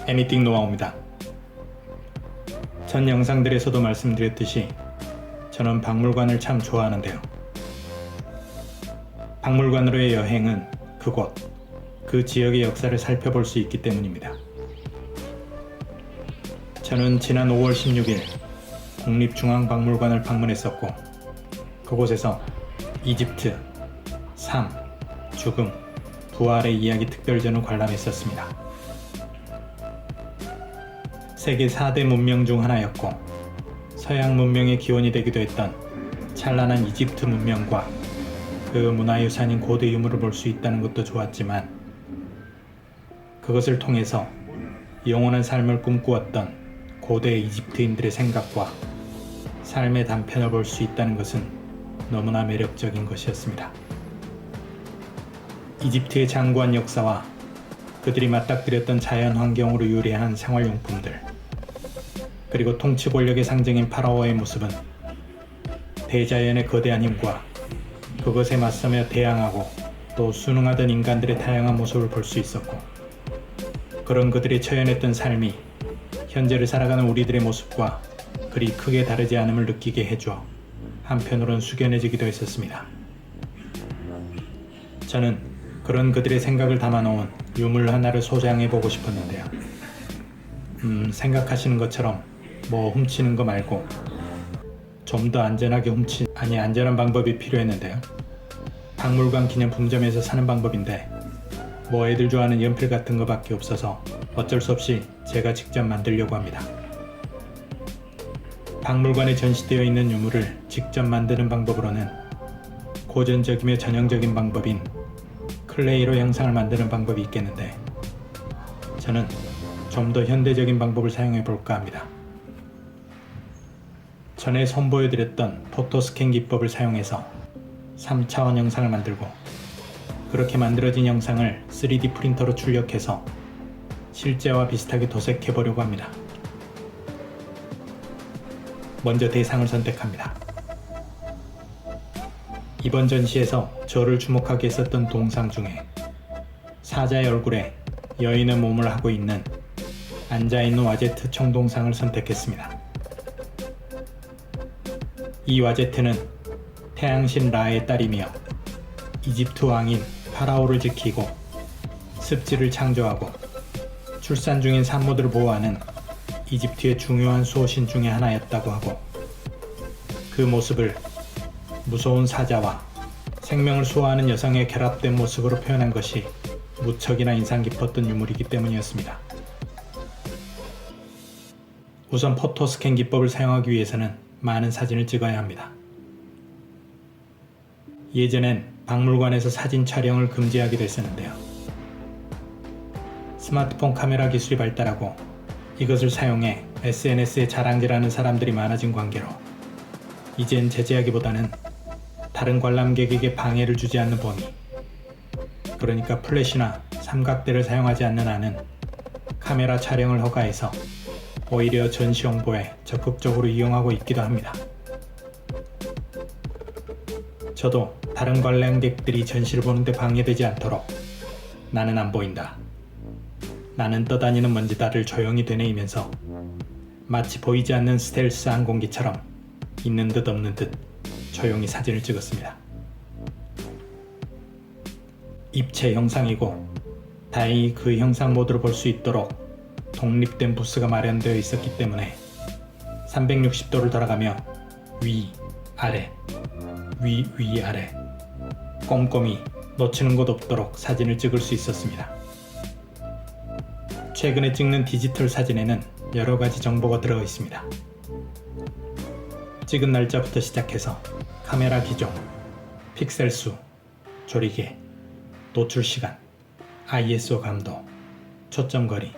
애니띵 노하우입니다. 전 영상들에서도 말씀드렸듯이 저는 박물관을 참 좋아하는데요. 박물관으로의 여행은 그곳, 그 지역의 역사를 살펴볼 수 있기 때문입니다. 저는 지난 5월 16일 국립중앙박물관을 방문했었고, 그곳에서 이집트, 삶, 죽음, 부활의 이야기 특별전을 관람했었습니다. 세계 4대 문명 중 하나였고 서양 문명의 기원이 되기도 했던 찬란한 이집트 문명과 그 문화유산인 고대 유물을 볼 수 있다는 것도 좋았지만, 그것을 통해서 영원한 삶을 꿈꾸었던 고대 이집트인들의 생각과 삶의 단편을 볼 수 있다는 것은 너무나 매력적인 것이었습니다. 이집트의 장구한 역사와 그들이 맞닥뜨렸던 자연 환경으로 유래한 생활용품들, 그리고 통치 권력의 상징인 파라오의 모습은 대자연의 거대한 힘과 그것에 맞서며 대항하고 또 순응하던 인간들의 다양한 모습을 볼 수 있었고, 그런 그들이 처해냈던 삶이 현재를 살아가는 우리들의 모습과 그리 크게 다르지 않음을 느끼게 해줘 한편으론 숙연해지기도 했었습니다. 저는 그런 그들의 생각을 담아놓은 유물 하나를 소장해보고 싶었는데요. 생각하시는 것처럼 훔치는 거 말고 좀 더 안전하게 안전한 방법이 필요했는데요. 박물관 기념품점에서 사는 방법인데 애들 좋아하는 연필 같은 거 밖에 없어서 어쩔 수 없이 제가 직접 만들려고 합니다. 박물관에 전시되어 있는 유물을 직접 만드는 방법으로는 고전적이며 전형적인 방법인 클레이로 형상을 만드는 방법이 있겠는데, 저는 좀 더 현대적인 방법을 사용해 볼까 합니다. 전에 선보여드렸던 포토스캔 기법을 사용해서 3차원 영상을 만들고, 그렇게 만들어진 영상을 3D 프린터로 출력해서 실제와 비슷하게 도색해 보려고 합니다. 먼저 대상을 선택합니다. 이번 전시에서 저를 주목하게 했었던 동상 중에 사자의 얼굴에 여인의 몸을 하고 있는 앉아있는 와제트 청동상을 선택했습니다. 이 와제트는 태양신 라의 딸이며 이집트 왕인 파라오를 지키고 습지를 창조하고 출산 중인 산모들을 보호하는 이집트의 중요한 수호신 중의 하나였다고 하고, 그 모습을 무서운 사자와 생명을 수호하는 여성의 결합된 모습으로 표현한 것이 무척이나 인상 깊었던 유물이기 때문이었습니다. 우선 포토스캔 기법을 사용하기 위해서는 많은 사진을 찍어야 합니다. 예전엔 박물관에서 사진 촬영을 금지하기도 했었는데요. 스마트폰 카메라 기술이 발달하고 이것을 사용해 SNS에 자랑질하는 사람들이 많아진 관계로 이젠 제재하기보다는 다른 관람객에게 방해를 주지 않는 범위, 그러니까 플래시나 삼각대를 사용하지 않는 한은 카메라 촬영을 허가해서 오히려 전시 홍보에 적극적으로 이용하고 있기도 합니다. 저도 다른 관람객들이 전시를 보는데 방해되지 않도록 나는 안 보인다, 나는 떠다니는 먼지다를 조용히 되뇌이면서 마치 보이지 않는 스텔스 항공기처럼 있는 듯 없는 듯 조용히 사진을 찍었습니다. 입체 형상이고 다행히 그 형상 모드로 볼 수 있도록 독립된 부스가 마련되어 있었기 때문에 360도를 돌아가며 위, 아래, 위, 위, 아래 꼼꼼히 놓치는 곳 없도록 사진을 찍을 수 있었습니다. 최근에 찍는 디지털 사진에는 여러 가지 정보가 들어가 있습니다. 찍은 날짜부터 시작해서 카메라 기종, 픽셀 수, 조리개, 노출 시간, ISO 감도, 초점 거리,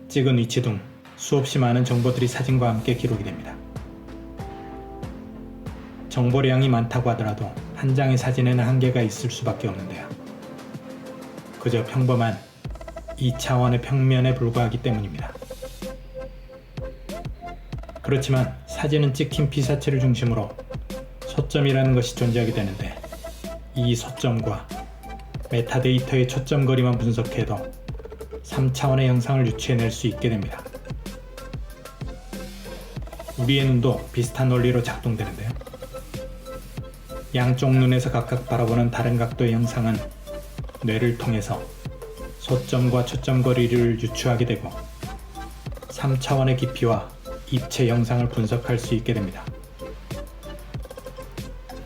찍은 위치 등 수없이 많은 정보들이 사진과 함께 기록이 됩니다. 정보량이 많다고 하더라도 한 장의 사진에는 한계가 있을 수밖에 없는데요. 그저 평범한 2차원의 평면에 불과하기 때문입니다. 그렇지만 사진은 찍힌 피사체를 중심으로 초점이라는 것이 존재하게 되는데, 이 초점과 메타데이터의 초점 거리만 분석해도 3차원의 형상을 유추해낼 수 있게 됩니다. 우리의 눈도 비슷한 원리로 작동되는데요. 양쪽 눈에서 각각 바라보는 다른 각도의 형상은 뇌를 통해서 소점과 초점 거리를 유추하게 되고 3차원의 깊이와 입체 형상을 분석할 수 있게 됩니다.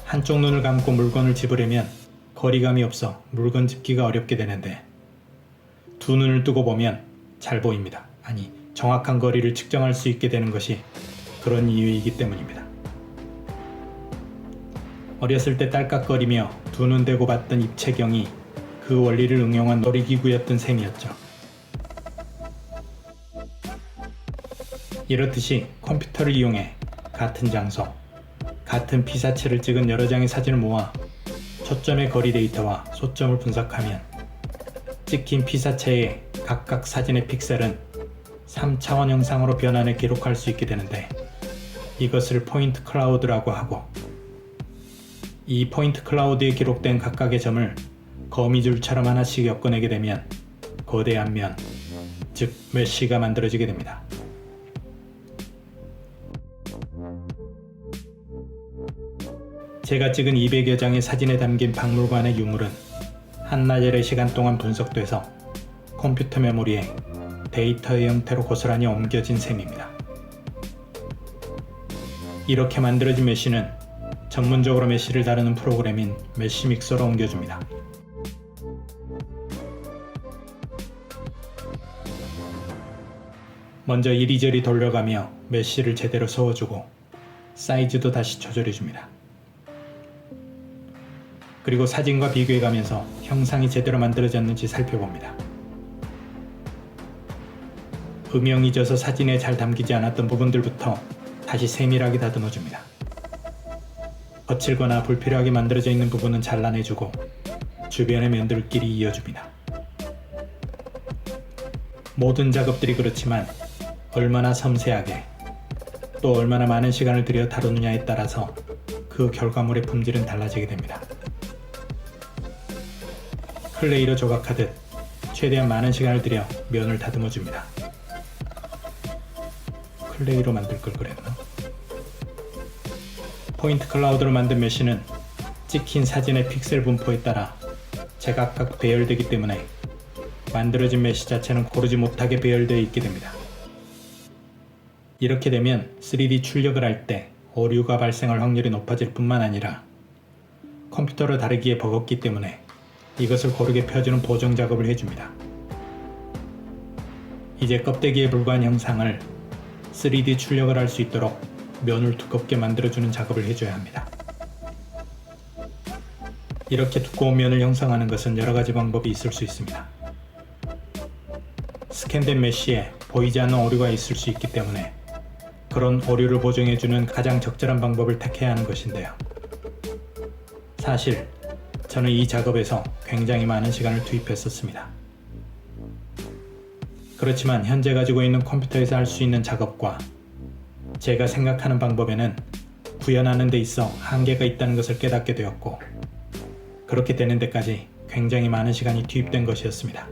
한쪽 눈을 감고 물건을 집으려면 거리감이 없어 물건 집기가 어렵게 되는데 두 눈을 뜨고 보면 잘 보입니다. 아니, 정확한 거리를 측정할 수 있게 되는 것이 그런 이유이기 때문입니다. 어렸을 때 딸깍거리며 두 눈 대고 봤던 입체경이 그 원리를 응용한 놀이기구였던 셈이었죠. 이렇듯이 컴퓨터를 이용해 같은 장소, 같은 피사체를 찍은 여러 장의 사진을 모아 초점의 거리 데이터와 소점을 분석하면 찍힌 피사체의 각각 사진의 픽셀은 3차원 형상으로 변환해 기록할 수 있게 되는데 이것을 포인트 클라우드라고 하고 이 포인트 클라우드에 기록된 각각의 점을 거미줄처럼 하나씩 엮어내게 되면 거대한 면, 즉 메쉬가 만들어지게 됩니다. 제가 찍은 200여 장의 사진에 담긴 박물관의 유물은 한나절의 시간 동안 분석돼서 컴퓨터 메모리에 데이터의 형태로 고스란히 옮겨진 셈입니다. 이렇게 만들어진 메쉬는 전문적으로 메쉬를 다루는 프로그램인 메쉬 믹서로 옮겨줍니다. 먼저 이리저리 돌려가며 메쉬를 제대로 세워주고 사이즈도 다시 조절해줍니다. 그리고 사진과 비교해가면서 형상이 제대로 만들어졌는지 살펴봅니다. 음영이 져서 사진에 잘 담기지 않았던 부분들부터 다시 세밀하게 다듬어줍니다. 거칠거나 불필요하게 만들어져 있는 부분은 잘라내주고 주변의 면들끼리 이어줍니다. 모든 작업들이 그렇지만 얼마나 섬세하게 또 얼마나 많은 시간을 들여 다루느냐에 따라서 그 결과물의 품질은 달라지게 됩니다. 클레이로 조각하듯 최대한 많은 시간을 들여 면을 다듬어줍니다. 클레이로 만들 걸 그랬나? 포인트 클라우드로 만든 메쉬는 찍힌 사진의 픽셀 분포에 따라 제각각 배열되기 때문에 만들어진 메쉬 자체는 고르지 못하게 배열되어 있게 됩니다. 이렇게 되면 3D 출력을 할 때 오류가 발생할 확률이 높아질 뿐만 아니라 컴퓨터로 다루기에 버겁기 때문에 이것을 고르게 펴주는 보정 작업을 해줍니다. 이제 껍데기에 불과한 형상을 3D 출력을 할 수 있도록 면을 두껍게 만들어주는 작업을 해줘야 합니다. 이렇게 두꺼운 면을 형성하는 것은 여러 가지 방법이 있을 수 있습니다. 스캔된 메쉬에 보이지 않는 오류가 있을 수 있기 때문에 그런 오류를 보정해주는 가장 적절한 방법을 택해야 하는 것인데요. 사실 저는 이 작업에서 굉장히 많은 시간을 투입했었습니다. 그렇지만 현재 가지고 있는 컴퓨터에서 할 수 있는 작업과 제가 생각하는 방법에는 구현하는 데 있어 한계가 있다는 것을 깨닫게 되었고 그렇게 되는 데까지 굉장히 많은 시간이 투입된 것이었습니다.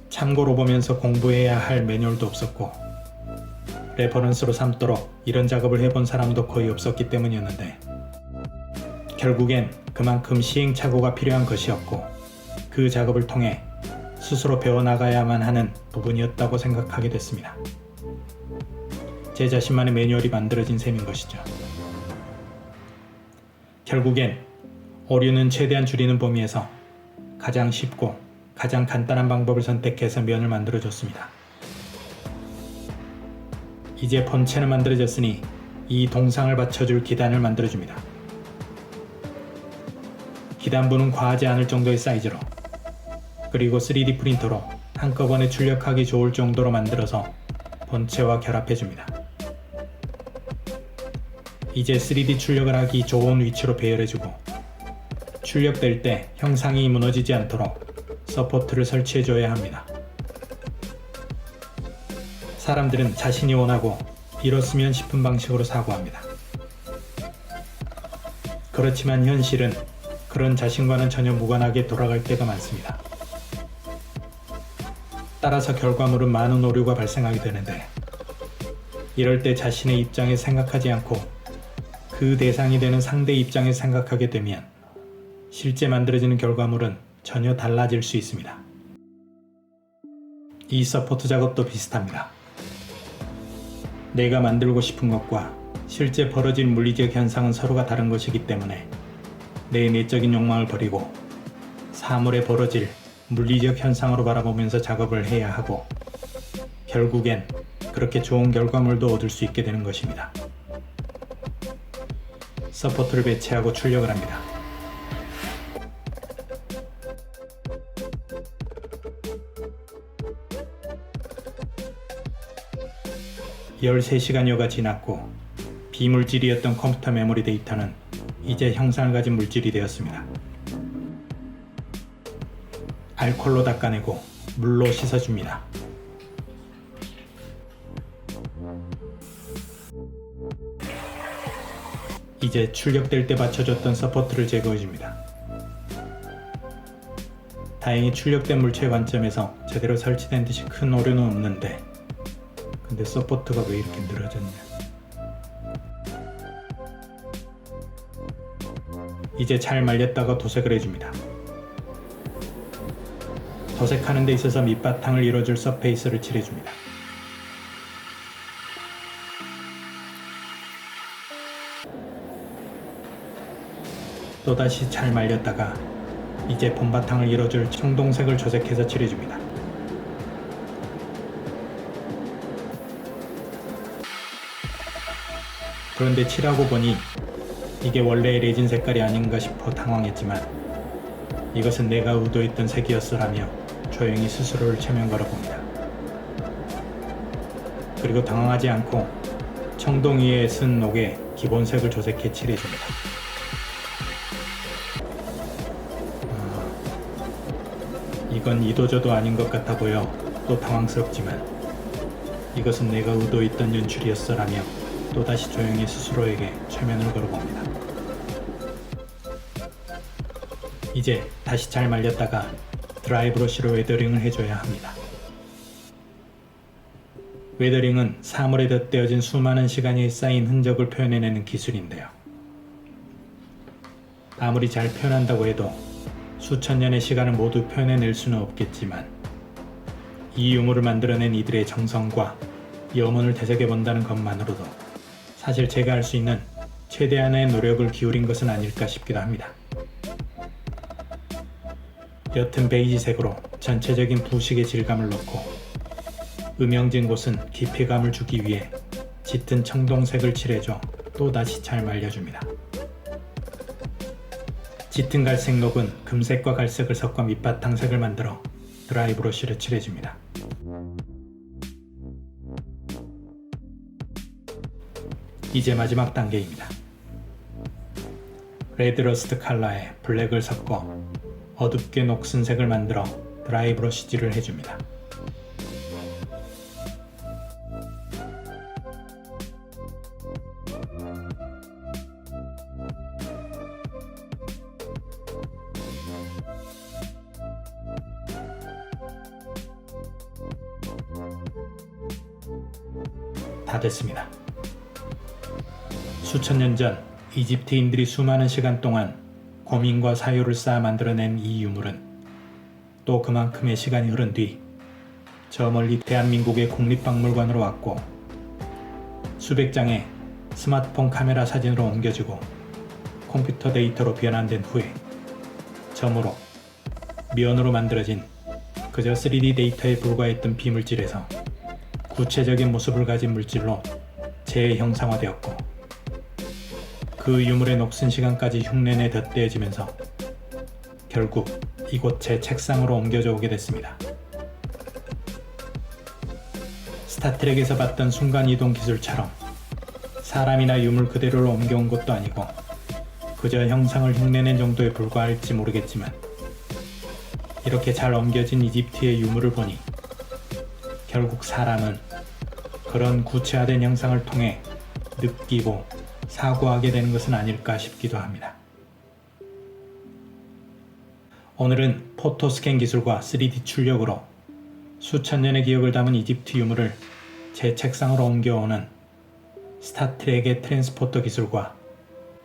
참고로 보면서 공부해야 할 매뉴얼도 없었고 레퍼런스로 삼도록 이런 작업을 해본 사람도 거의 없었기 때문이었는데 결국엔 그만큼 시행착오가 필요한 것이었고 그 작업을 통해 스스로 배워나가야만 하는 부분이었다고 생각하게 됐습니다. 제 자신만의 매뉴얼이 만들어진 셈인 것이죠. 결국엔 오류는 최대한 줄이는 범위에서 가장 쉽고 가장 간단한 방법을 선택해서 면을 만들어줬습니다. 이제 본체는 만들어졌으니 이 동상을 받쳐줄 기단을 만들어줍니다. 기단부는 과하지 않을 정도의 사이즈로 그리고 3D 프린터로 한꺼번에 출력하기 좋을 정도로 만들어서 본체와 결합해줍니다. 이제 3D 출력을 하기 좋은 위치로 배열해주고 출력될 때 형상이 무너지지 않도록 서포트를 설치해줘야 합니다. 사람들은 자신이 원하고 이렇으면 싶은 방식으로 사고합니다. 그렇지만 현실은 그런 자신과는 전혀 무관하게 돌아갈 때가 많습니다. 따라서 결과물은 많은 오류가 발생하게 되는데, 이럴 때 자신의 입장에 생각하지 않고 그 대상이 되는 상대 입장에 생각하게 되면 실제 만들어지는 결과물은 전혀 달라질 수 있습니다. 이 서포트 작업도 비슷합니다. 내가 만들고 싶은 것과 실제 벌어진 물리적 현상은 서로가 다른 것이기 때문에 내 내적인 욕망을 버리고 사물에 벌어질 물리적 현상으로 바라보면서 작업을 해야 하고, 결국엔 그렇게 좋은 결과물도 얻을 수 있게 되는 것입니다. 서포트를 배치하고 출력을 합니다. (13시간여가) 지났고 비물질이었던 컴퓨터 메모리 데이터는 이제 형상을 가진 물질이 되었습니다. 알코올로 닦아내고 물로 씻어줍니다. 이제 출력될 때 받쳐줬던 서포트를 제거해줍니다. 다행히 출력된 물체의 관점에서 제대로 설치된 듯이 큰 오류는 없는데, 근데 서포트가 왜 이렇게 늘어졌냐. 이제 잘 말렸다가 도색을 해줍니다. 도색하는 데 있어서 밑바탕을 이뤄줄 서페이스를 칠해줍니다. 또다시 잘 말렸다가 이제 본바탕을 이뤄줄 청동색을 조색해서 칠해줍니다. 그런데 칠하고 보니 이게 원래의 레진 색깔이 아닌가 싶어 당황했지만, 이것은 내가 의도했던 색이었으라며 조용히 스스로를 체면 걸어봅니다. 그리고 당황하지 않고 청동 위에 쓴 녹에 기본색을 조색해 칠해줍니다. 이건 이도저도 아닌 것 같아 보여 또 당황스럽지만, 이것은 내가 의도했던 연출이었어라며 또다시 조용히 스스로에게 최면을 걸어봅니다. 이제 다시 잘 말렸다가 드라이브러쉬로 웨더링을 해줘야 합니다. 웨더링은 사물에 덧대어진 수많은 시간이 쌓인 흔적을 표현해내는 기술인데요. 아무리 잘 표현한다고 해도 수천 년의 시간을 모두 표현해낼 수는 없겠지만, 이 유물을 만들어낸 이들의 정성과 염원을 되새겨본다는 것만으로도 사실 제가 할 수 있는 최대한의 노력을 기울인 것은 아닐까 싶기도 합니다. 옅은 베이지색으로 전체적인 부식의 질감을 넣고, 음영진 곳은 깊이감을 주기 위해 짙은 청동색을 칠해줘 또다시 잘 말려줍니다. 짙은 갈색 녹은 금색과 갈색을 섞어 밑바탕색을 만들어 드라이브러쉬를 칠해줍니다. 이제 마지막 단계입니다. 레드러스트 컬러에 블랙을 섞어 어둡게 녹슨 색을 만들어 드라이브러쉬질을 해줍니다. 다 됐습니다. 수천 년 전 이집트인들이 수많은 시간 동안 고민과 사유를 쌓아 만들어낸 이 유물은 또 그만큼의 시간이 흐른 뒤 저 멀리 대한민국의 국립박물관으로 왔고, 수백 장의 스마트폰 카메라 사진으로 옮겨지고 컴퓨터 데이터로 변환된 후에 점으로 면으로 만들어진 그저 3D 데이터에 불과했던 비물질에서 구체적인 모습을 가진 물질로 재형상화되었고, 그 유물의 녹슨 시간까지 흉내내 덧대어지면서 결국 이곳 제 책상으로 옮겨져 오게 됐습니다. 스타트rek에서 봤던 순간이동 기술처럼 사람이나 유물 그대로를 옮겨온 것도 아니고 그저 형상을 흉내낸 정도에 불과할지 모르겠지만, 이렇게 잘 옮겨진 이집트의 유물을 보니 결국 사람은 그런 구체화된 형상을 통해 느끼고 사고하게 되는 것은 아닐까 싶기도 합니다. 오늘은 포토스캔 기술과 3D 출력으로 수천 년의 기억을 담은 이집트 유물을 제 책상으로 옮겨오는 스타트rek의 트랜스포터 기술과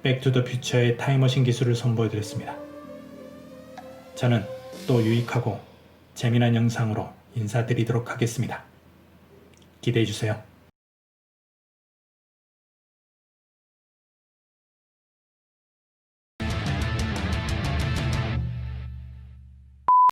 백투더퓨처의 타임머신 기술을 선보여드렸습니다. 저는 또 유익하고 재미난 영상으로 인사드리도록 하겠습니다. 기대해주세요.